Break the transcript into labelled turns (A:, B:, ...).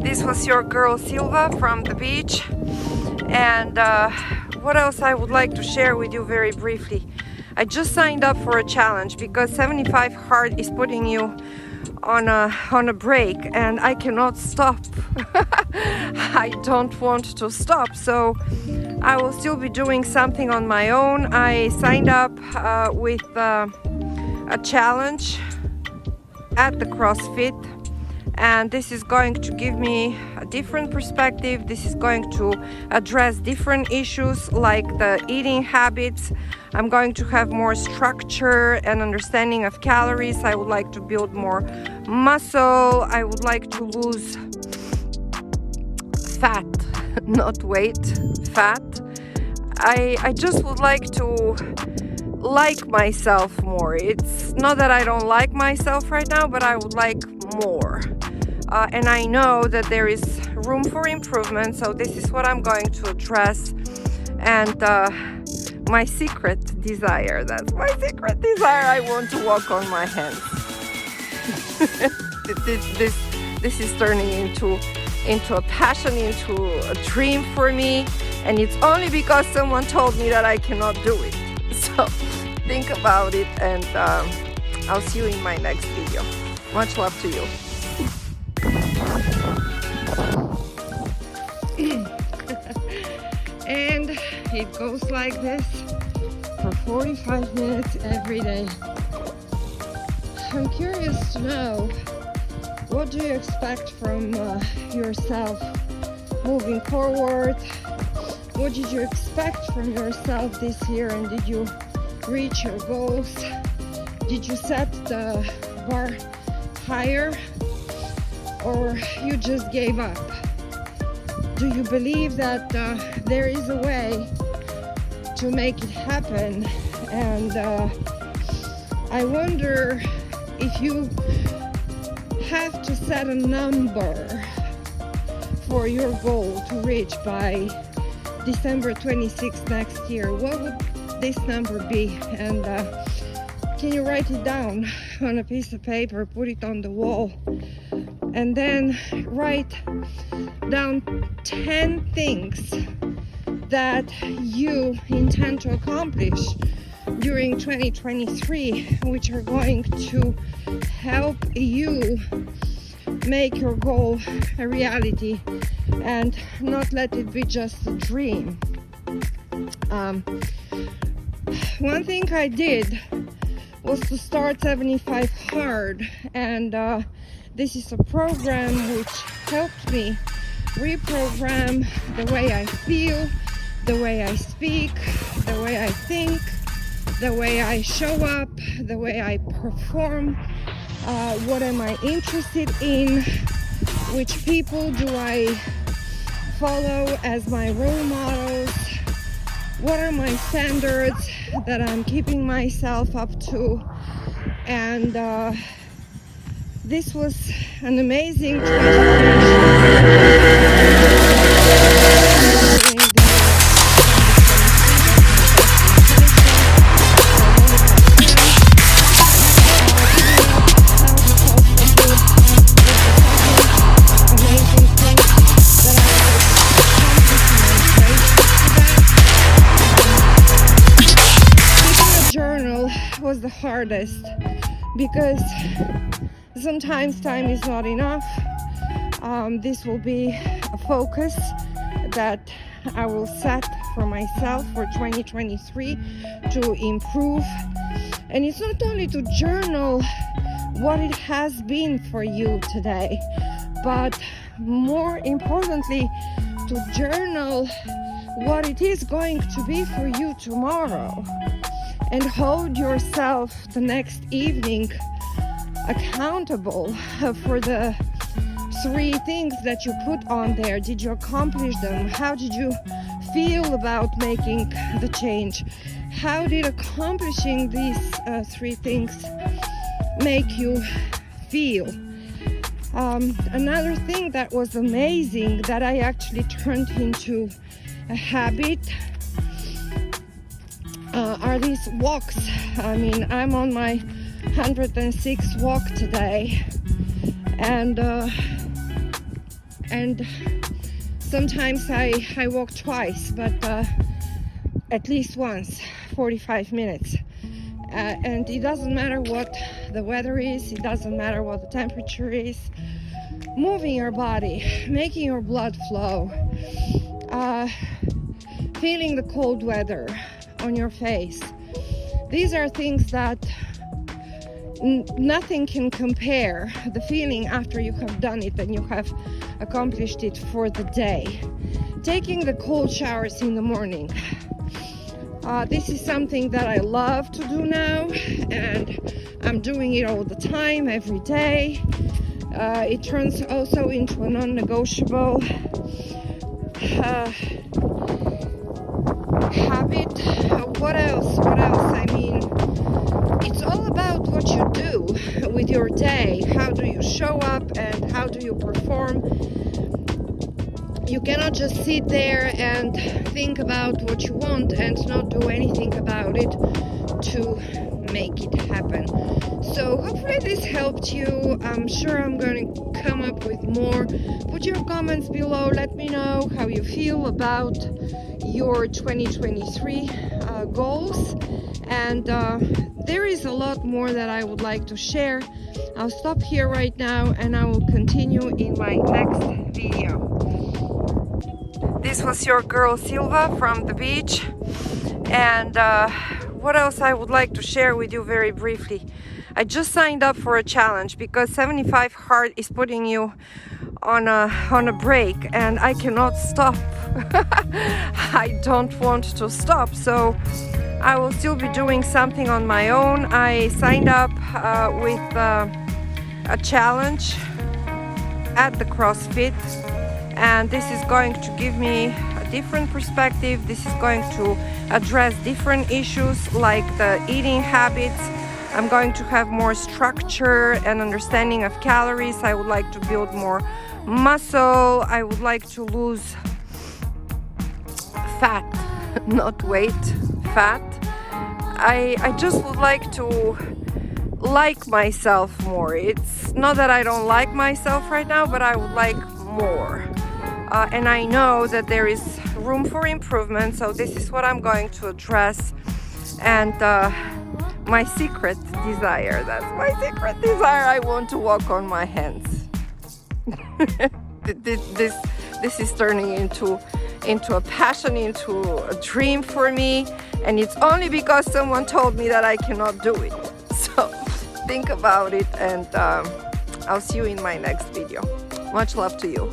A: This was your girl Silva from the beach. And what else I would like to share with you very briefly. I just signed up for a challenge because 75 Hard is putting you on a break, and I cannot stop. I don't want to stop, so I will still be doing something on my own. I signed up with a challenge at the CrossFit, and this is going to give me a different perspective. This is going to address different issues like the eating habits. I'm going to have more structure and understanding of calories. I would like to build more muscle. I would like to lose fat, not weight, fat. I just would like to like myself more. It's not that I don't like myself right now, but I would like more. And I know that there is room for improvement, so this is what I'm going to address. And my secret desire, that's my secret desire, I want to walk on my hands. This is turning into a passion, into a dream for me, and it's only because someone told me that I cannot do it. So think about it, and I'll see you in my next video. Much love to you. And it goes like this for 45 minutes every day. I'm curious to know, what do you expect from yourself moving forward? What did you expect from yourself this year, and did you reach your goals? Did you set the bar higher, or you just gave up? Do you believe that there is a way to make it happen? And I wonder if you have to set a number for your goal to reach by December 26th next year. What would this number be? And can you write it down on a piece of paper, put it on the wall, and then write down 10 things that you intend to accomplish during 2023, which are going to help you make your goal a reality and not let it be just a dream. One thing I did was to start 75 Hard, and this is a program which helped me reprogram the way I feel, the way I speak, the way I think, the way I show up, the way I perform, what am I interested in, which people do I follow as my role models, what are my standards that I'm keeping myself up to. And this was an amazing was the hardest, because sometimes time is not enough. This will be a focus that I will set for myself for 2023 to improve. And it's not only to journal what it has been for you today, but more importantly, to journal what it is going to be for you tomorrow, and hold yourself the next evening accountable for the 3 things that you put on there. Did you accomplish them? How did you feel about making the change? How did accomplishing these 3 things make you feel? Another thing that was amazing that I actually turned into a habit are these walks. I mean, I'm on my 106th walk today, and and sometimes I walk twice, but at least once, 45 minutes. And it doesn't matter what the weather is, it doesn't matter what the temperature is. Moving your body, making your blood flow, feeling the cold weather on your face. These are things that nothing can compare the feeling after you have done it and you have accomplished it for the day. Taking the cold showers in the morning. This is something that I love to do now, and I'm doing it all the time, every day. It turns also into a non-negotiable habit. What else? I mean, it's all about what you do with your day. How do you show up and how do you perform? You cannot just sit there and think about what you want and not do anything about it to make it happen. So hopefully this helped you. I'm sure I'm going to come up with more. Put your comments below. Let me know how you feel about your 2023 goals. And there is a lot more that I would like to share. I'll stop here right now and I will continue in my next video. This was your girl Silva from the beach, and what else I would like to share with you very briefly. I just signed up for a challenge because 75 Hard is putting you on a break, and I cannot stop. I don't want to stop, so I will still be doing something on my own. I signed up with a challenge at the CrossFit, and this is going to give me a different perspective. This is going to address different issues like the eating habits. I'm going to have more structure and understanding of calories. I would like to build more muscle. I would like to lose fat, not weight, fat. I just would like to like myself more. It's not that I don't like myself right now, but I would like more. And I know that there is room for improvement, so this is what I'm going to address. And my secret desire, that's my secret desire, I want to walk on my hands. This is turning into a passion, into a dream for me, and it's only because someone told me that I cannot do it. So think about it, and I'll see you in my next video. Much love to you.